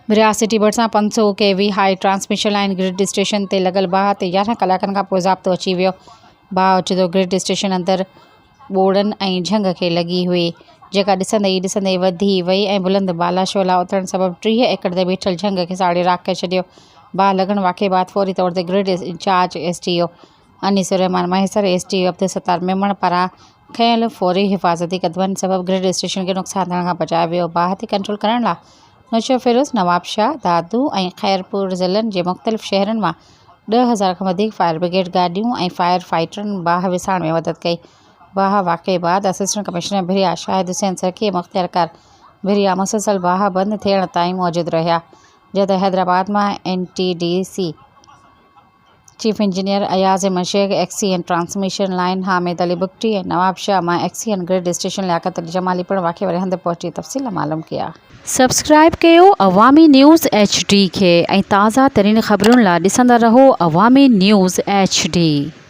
विरासिटी भरिसां 500 kV high transmission line grid station ते लॻल बाहि ते 11 कलाकनि खां पोइ ज़ाब्तो अची वियो। बाहि ओचितो ग्रिड स्टेशन अंदरि ॿोड़नि ऐं झंग खे लॻी हुई, जेका ॾिसंदे ई ॾिसंदे वधी वई ऐं बुलंद बालाशोला उतरण सबबि 30 एकड़ ते बीठल झंग खे साड़े राख करे छॾियो। बाहि लॻण वाक़े बाबति फौरी तौर ते ग्रिड इंचार्ज STO अनीसुर-रहमान मैसर STO अब्दुल सत्तार मेमण पारां खयल फौरी हिफ़ाज़ती क़दमनि सबबि ग्रिड स्टेशन खे नुक़सान थियण खां बचायो वियो। बाहि ते कंट्रोल करण लाइ नौशो फिरोज़, नवाबशाह, दादू ऐं खैरपुर ज़िलनि जे मुख़्तलिफ़ शहरनि मां 10,000 खां वधीक फायर ब्रिगेड गाॾियूं ऐं फायर फाइटरनि बाहि विसाइण में मदद कई। बाहि वाक़े बैदि असिस्टेंट कमिश्नर भिरिया शाहिद हुसैन सरकी मुख़्तियारकार भिरिया मुसलसल बाहि बंदि थियण ताईं मौजूदु रहिया, जॾहिं हैदराबाद मां NTDC chief engineer Ayaz Ahmed Shaikh, XEN transmission line Hamid Ali Bugti ऐं नवाबशाह मां XEN grid station Liaquat Ali Jamali पिणु वाक़े वारे हंधि पहुची तफ़सील मालूम कया। सब्सक्राइब कयो अवामी न्यूज़ HD खे ऐं ताज़ा तरीन ख़बरुनि लाइ ॾिसंदा रहो अवामी न्यूज़ HD।